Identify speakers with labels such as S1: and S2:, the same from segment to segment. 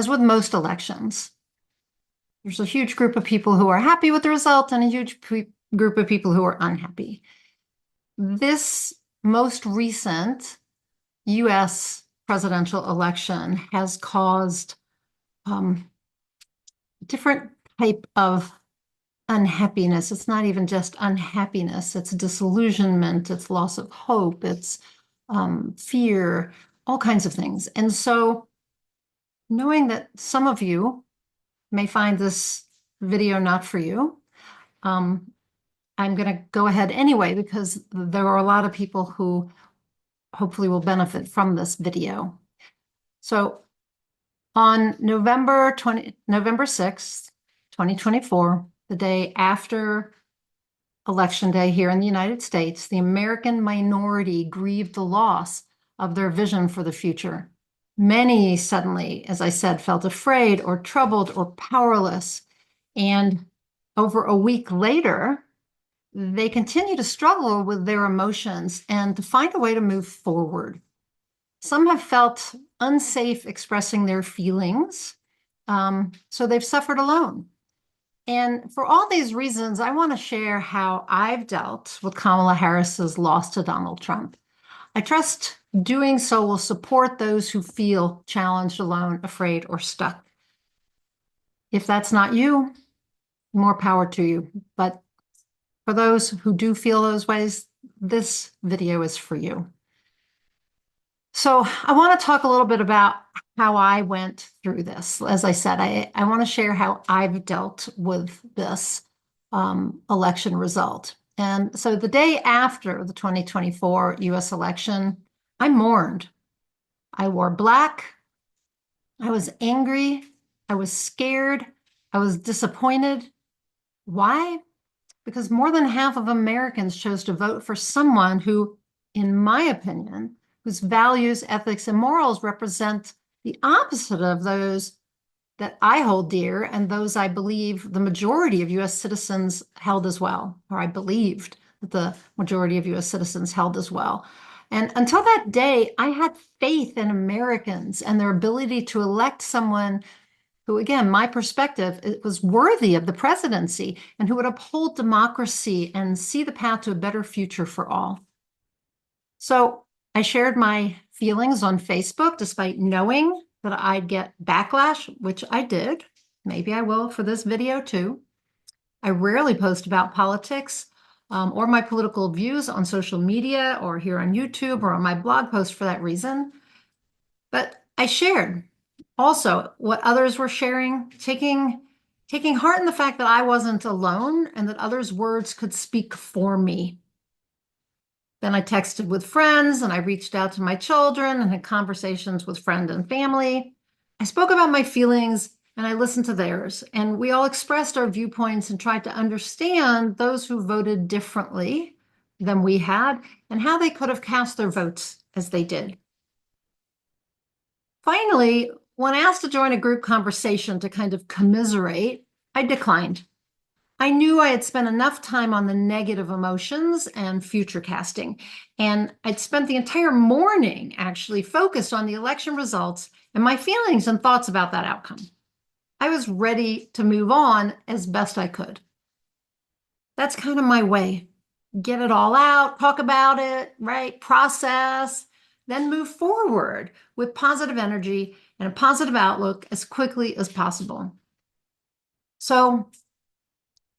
S1: as with most elections, there's a huge group of people who are happy with the result and a huge group of people who are unhappy. This most recent US presidential election has caused different type of unhappiness. It's not even just unhappiness, it's disillusionment, it's loss of hope, it's fear, all kinds of things. And so knowing that some of you may find this video not for you, I'm going to go ahead anyway, because there are a lot of people who hopefully will benefit from this video. So on November 6th, 2024, the day after Election Day here in the United States, the American minority grieved the loss of their vision for the future. Many suddenly, as I said, felt afraid or troubled or powerless. And over a week later, they continue to struggle with their emotions and to find a way to move forward. Some have felt unsafe expressing their feelings, so they've suffered alone. And for all these reasons, I want to share how I've dealt with Kamala Harris's loss to Donald Trump. I trust doing so will support those who feel challenged, alone, afraid, or stuck. If that's not you, more power to you. But for those who do feel those ways, this video is for you. So I want to talk a little bit about how I went through this. As I said, I want to share how I've dealt with this election result. And so the day after the 2024 US election, I mourned. I wore black. I was angry. I was scared. I was disappointed. Why? Because more than half of Americans chose to vote for someone who, in my opinion, whose values, ethics, and morals represent the opposite of those that I hold dear and those I believe the majority of US citizens held as well, or I believed that the majority of US citizens held as well. And until that day, I had faith in Americans and their ability to elect someone who, again, my perspective, it was worthy of the presidency and who would uphold democracy and see the path to a better future for all. So I shared my feelings on Facebook, despite knowing that I'd get backlash, which I did. Maybe I will for this video too. I rarely post about politics or my political views on social media or here on YouTube or on my blog post for that reason. But I shared also what others were sharing, taking heart in the fact that I wasn't alone and that others' words could speak for me. Then I texted with friends and I reached out to my children and had conversations with friends and family. I spoke about my feelings and I listened to theirs. And we all expressed our viewpoints and tried to understand those who voted differently than we had and how they could have cast their votes as they did. Finally, when asked to join a group conversation to kind of commiserate, I declined. I knew I had spent enough time on the negative emotions and future casting, and I'd spent the entire morning actually focused on the election results and my feelings and thoughts about that outcome. I was ready to move on as best I could. That's kind of my way. Get it all out, talk about it, right? Process, then move forward with positive energy and a positive outlook as quickly as possible. So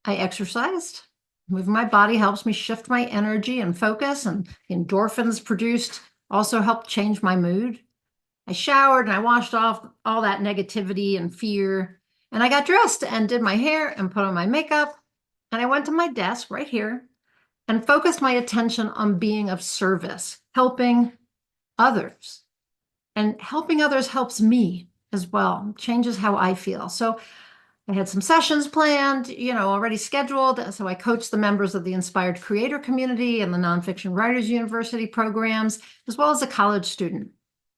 S1: I exercised. Moving my body helps me shift my energy and focus, and endorphins produced also helped change my mood. I showered and I washed off all that negativity and fear, and I got dressed and did my hair and put on my makeup, and I went to my desk right here and focused my attention on being of service, helping others. And helping others helps me as well, changes how I feel. So I had some sessions planned, already scheduled. So I coached the members of the Inspired Creator community and the Nonfiction Writers University programs, as well as a college student.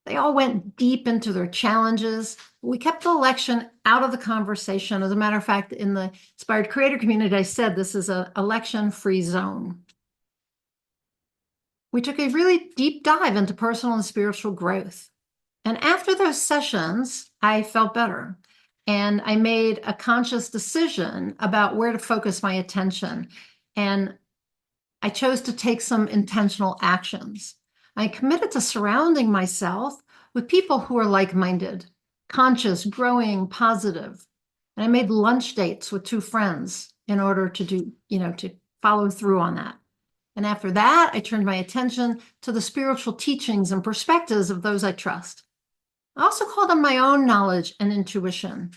S1: They all went deep into their challenges. We kept the election out of the conversation. As a matter of fact, in the Inspired Creator community, I said this is an election-free zone. We took a really deep dive into personal and spiritual growth. And after those sessions, I felt better. And I made a conscious decision about where to focus my attention. And I chose to take some intentional actions. I committed to surrounding myself with people who are like-minded, conscious, growing, positive. And I made lunch dates with two friends in order to to follow through on that. And after that, I turned my attention to the spiritual teachings and perspectives of those I trust. I also called on my own knowledge and intuition.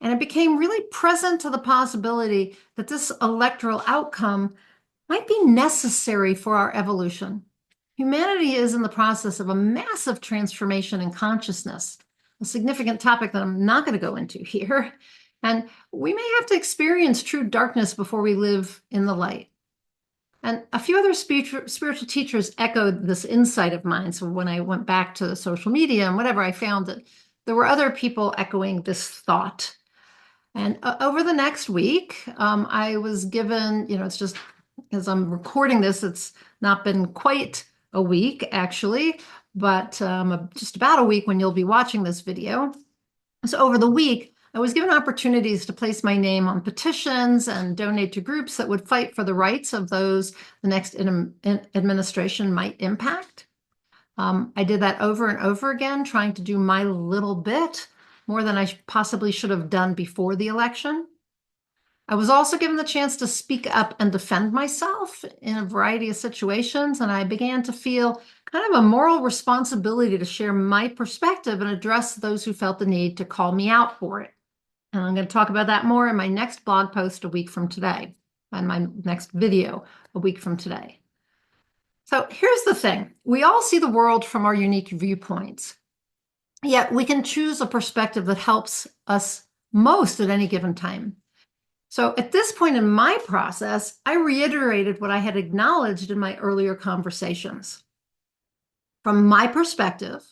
S1: And I became really present to the possibility that this electoral outcome might be necessary for our evolution. Humanity is in the process of a massive transformation in consciousness, a significant topic that I'm not going to go into here. And we may have to experience true darkness before we live in the light. And a few other spiritual teachers echoed this insight of mine. So when I went back to social media and whatever, I found that there were other people echoing this thought. And over the next week, I was given, it's just as I'm recording this, it's not been quite a week actually, but just about a week when you'll be watching this video. So over the week, I was given opportunities to place my name on petitions and donate to groups that would fight for the rights of those the next administration might impact. I did that over and over again, trying to do my little bit, more than I possibly should have done before the election. I was also given the chance to speak up and defend myself in a variety of situations, and I began to feel kind of a moral responsibility to share my perspective and address those who felt the need to call me out for it. And I'm going to talk about that more in my next blog post a week from today, and my next video a week from today. So here's the thing. We all see the world from our unique viewpoints, yet we can choose a perspective that helps us most at any given time. So at this point in my process, I reiterated what I had acknowledged in my earlier conversations. From my perspective,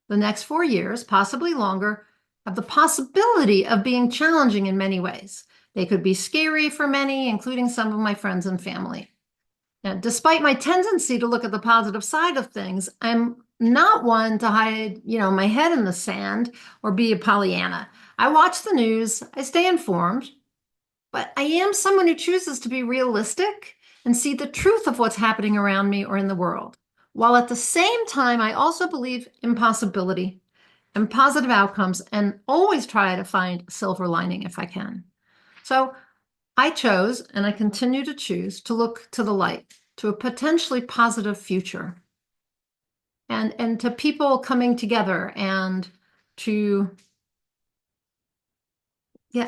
S1: the next 4 years, possibly longer, have the possibility of being challenging in many ways. They could be scary for many, including some of my friends and family. Now, despite my tendency to look at the positive side of things, I'm not one to hide, my head in the sand or be a Pollyanna. I watch the news, I stay informed, but I am someone who chooses to be realistic and see the truth of what's happening around me or in the world, while at the same time, I also believe in possibility and positive outcomes and always try to find a silver lining if I can. So I chose, and I continue to choose, to look to the light, to a potentially positive future, and to people coming together and to,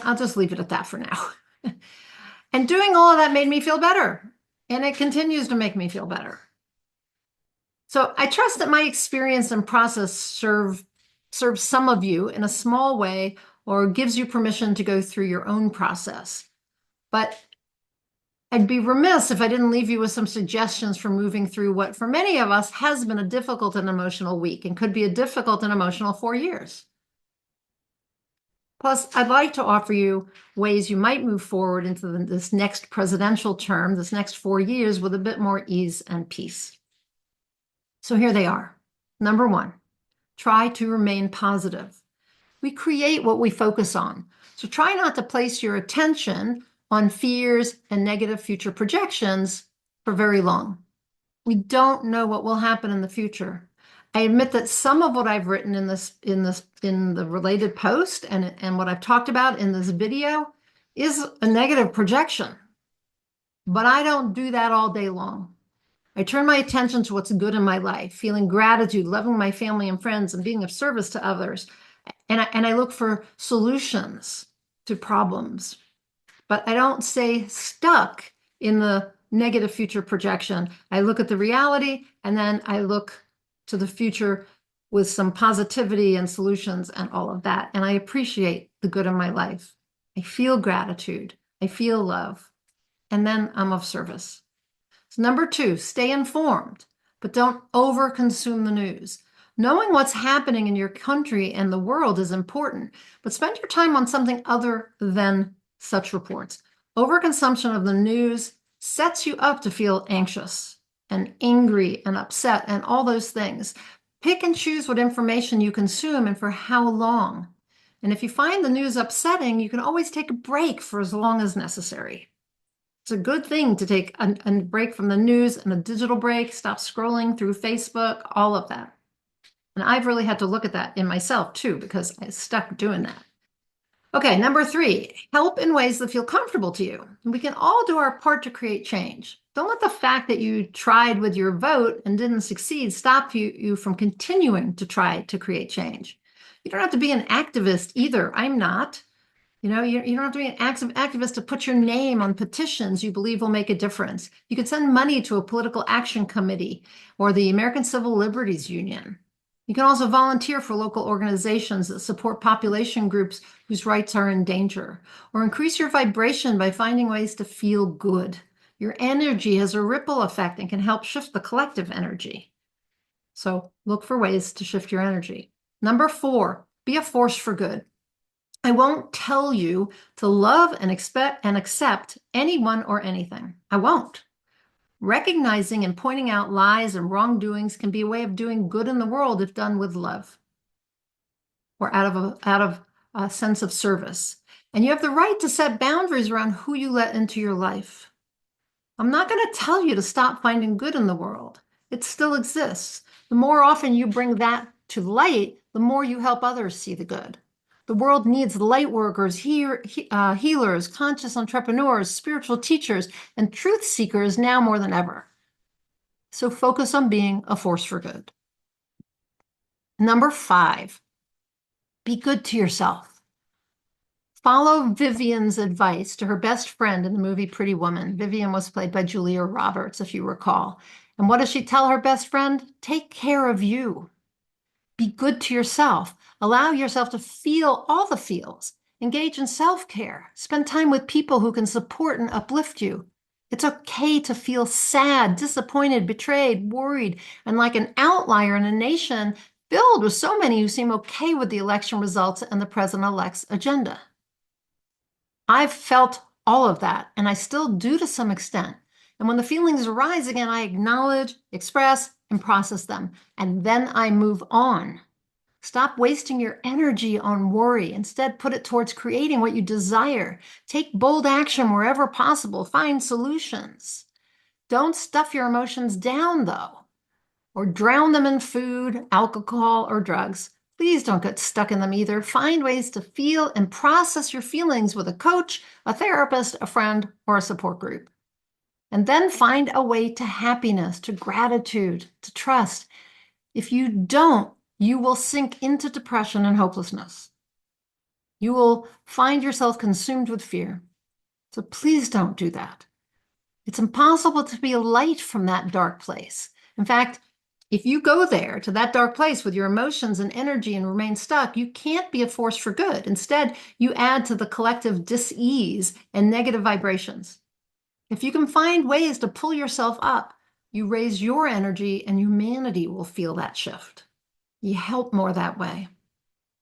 S1: I'll just leave it at that for now. And doing all of that made me feel better, and it continues to make me feel better. So I trust that my experience and process serves some of you in a small way, or gives you permission to go through your own process. But I'd be remiss if I didn't leave you with some suggestions for moving through what for many of us has been a difficult and emotional week and could be a difficult and emotional 4 years. Plus, I'd like to offer you ways you might move forward into this next presidential term, this next 4 years, with a bit more ease and peace. So here they are. Number 1, try to remain positive. We create what we focus on. So try not to place your attention on fears and negative future projections for very long. We don't know what will happen in the future. I admit that some of what I've written in the related post and what I've talked about in this video is a negative projection, but I don't do that all day long. I turn my attention to what's good in my life, feeling gratitude, loving my family and friends, and being of service to others. And I look for solutions to problems, but I don't stay stuck in the negative future projection. I look at the reality, and then I look to the future with some positivity and solutions and all of that. And I appreciate the good in my life. I feel gratitude. I feel love. And then I'm of service. So number 2, stay informed, but don't overconsume the news. Knowing what's happening in your country and the world is important, but spend your time on something other than such reports. Overconsumption of the news sets you up to feel anxious and angry and upset and all those things. Pick and choose what information you consume and for how long. And if you find the news upsetting, you can always take a break for as long as necessary. It's a good thing to take a break from the news and a digital break, stop scrolling through Facebook, all of that. And I've really had to look at that in myself too, because I stuck doing that. Okay, number 3, help in ways that feel comfortable to you. We can all do our part to create change. Don't let the fact that you tried with your vote and didn't succeed stop you from continuing to try to create change. You don't have to be an activist either. I'm not. You know, you don't have to be an active activist to put your name on petitions you believe will make a difference. You could send money to a political action committee or the American Civil Liberties Union. You can also volunteer for local organizations that support population groups whose rights are in danger, or increase your vibration by finding ways to feel good. Your energy has a ripple effect and can help shift the collective energy. So look for ways to shift your energy. Number 4, be a force for good. I won't tell you to love and expect and accept anyone or anything. I won't. Recognizing and pointing out lies and wrongdoings can be a way of doing good in the world if done with love or out of a sense of service. And you have the right to set boundaries around who you let into your life. I'm not going to tell you to stop finding good in the world. It still exists. The more often you bring that to light, the more you help others see the good. The world needs light workers, healers, conscious entrepreneurs, spiritual teachers, and truth seekers now more than ever. So focus on being a force for good. Number 5, be good to yourself. Follow Vivian's advice to her best friend in the movie Pretty Woman. Vivian was played by Julia Roberts, if you recall. And what does she tell her best friend? Take care of you. Be good to yourself. Allow yourself to feel all the feels. Engage in self-care. Spend time with people who can support and uplift you. It's okay to feel sad, disappointed, betrayed, worried, and like an outlier in a nation filled with so many who seem okay with the election results and the president-elect's agenda. I've felt all of that, and I still do to some extent. And when the feelings arise again, I acknowledge, express, and process them. And then I move on. Stop wasting your energy on worry. Instead, put it towards creating what you desire. Take bold action wherever possible. Find solutions. Don't stuff your emotions down, though, or drown them in food, alcohol, or drugs. Please don't get stuck in them either. Find ways to feel and process your feelings with a coach, a therapist, a friend, or a support group. And then find a way to happiness, to gratitude, to trust. If you don't, you will sink into depression and hopelessness. You will find yourself consumed with fear. So please don't do that. It's impossible to be a light from that dark place. In fact, if you go there to that dark place with your emotions and energy and remain stuck, you can't be a force for good. Instead, you add to the collective dis-ease and negative vibrations. If you can find ways to pull yourself up, you raise your energy and humanity will feel that shift. You help more that way.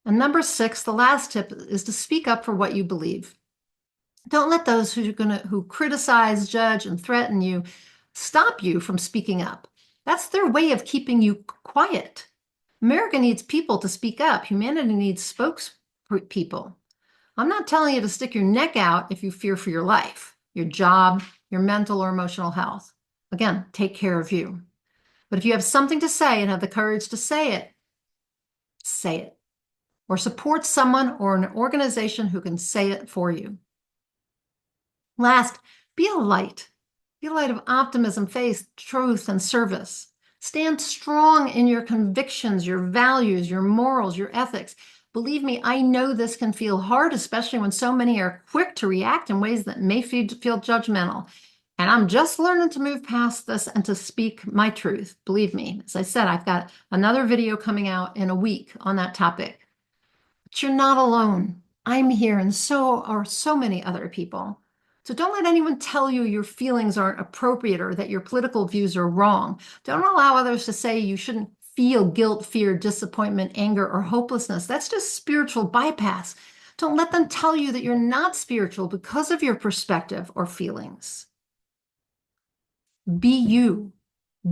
S1: And number 6, the last tip is to speak up for what you believe. Don't let those who criticize, judge, and threaten you stop you from speaking up. That's their way of keeping you quiet. America needs people to speak up. Humanity needs spokespeople. I'm not telling you to stick your neck out if you fear for your life, your job, your mental or emotional health. Again, take care of you. But if you have something to say and have the courage to say it. Or support someone or an organization who can say it for you. Last, be a light. Be a light of optimism, faith, truth, and service. Stand strong in your convictions, your values, your morals, your ethics. Believe me, I know this can feel hard, especially when so many are quick to react in ways that may feel judgmental. And I'm just learning to move past this and to speak my truth. Believe me, as I said, I've got another video coming out in a week on that topic. But you're not alone. I'm here, and so are so many other people. So don't let anyone tell you your feelings aren't appropriate or that your political views are wrong. Don't allow others to say you shouldn't feel guilt, fear, disappointment, anger, or hopelessness. That's just spiritual bypass. Don't let them tell you that you're not spiritual because of your perspective or feelings. Be you.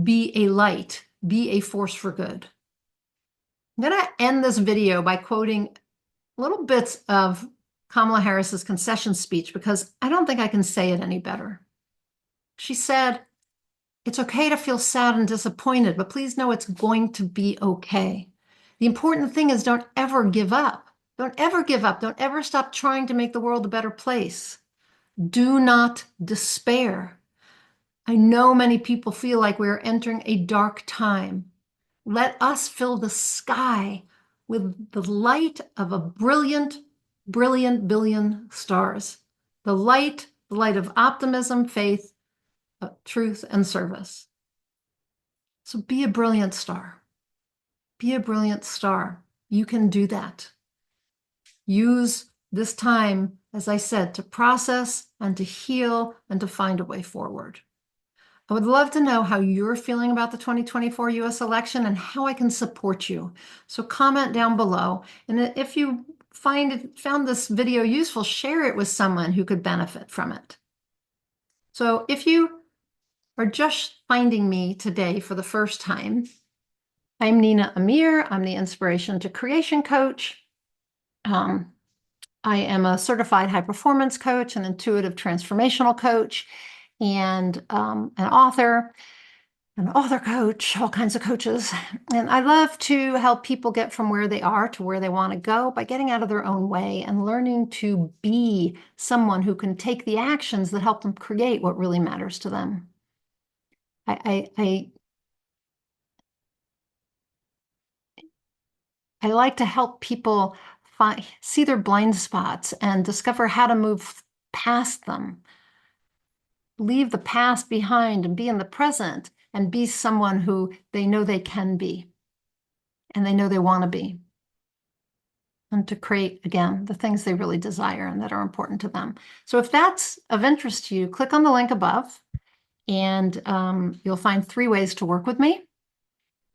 S1: Be a light. Be a force for good. I'm going to end this video by quoting little bits of Kamala Harris's concession speech because I don't think I can say it any better. She said, "It's okay to feel sad and disappointed, but please know it's going to be okay. The important thing is don't ever give up. Don't ever give up. Don't ever stop trying to make the world a better place. Do not despair. I know many people feel like we are entering a dark time. Let us fill the sky with the light of a brilliant, brilliant billion stars. The light of optimism, faith, truth, and service." So be a brilliant star. Be a brilliant star. You can do that. Use this time, as I said, to process and to heal and to find a way forward. I would love to know how you're feeling about the 2024 US election and how I can support you. So comment down below. And if you found this video useful, share it with someone who could benefit from it. So if you are just finding me today for the first time, I'm Nina Amir. I'm the Inspiration to Creation coach. I am a certified high performance coach, an intuitive transformational coach, and an author coach, all kinds of coaches. And I love to help people get from where they are to where they want to go by getting out of their own way and learning to be someone who can take the actions that help them create what really matters to them. I like to help people see their blind spots and discover how to move past them, leave the past behind and be in the present and be someone who they know they can be and they know they want to be, and to create, again, the things they really desire and that are important to them. So if that's of interest to you, click on the link above and you'll find 3 ways to work with me.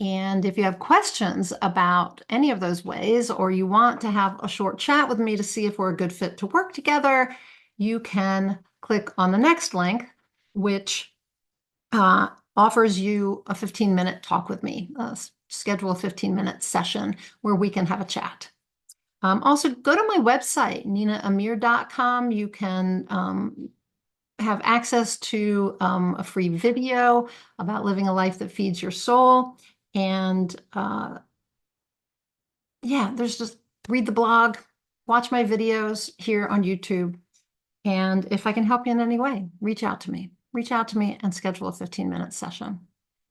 S1: And if you have questions about any of those ways, or you want to have a short chat with me to see if we're a good fit to work together, you can click on the next link, which offers you a 15-minute talk with me. Schedule a 15-minute session where we can have a chat. Also, go to my website, ninaamir.com. You can have access to a free video about living a life that feeds your soul. And yeah, there's just read the blog, watch my videos here on YouTube. And if I can help you in any way, reach out to me. Reach out to me and schedule a 15-minute session.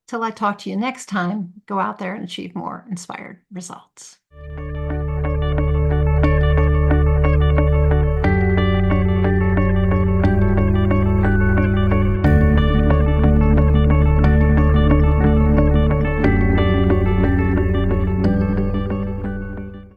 S1: Till I talk to you next time, go out there and achieve more inspired results.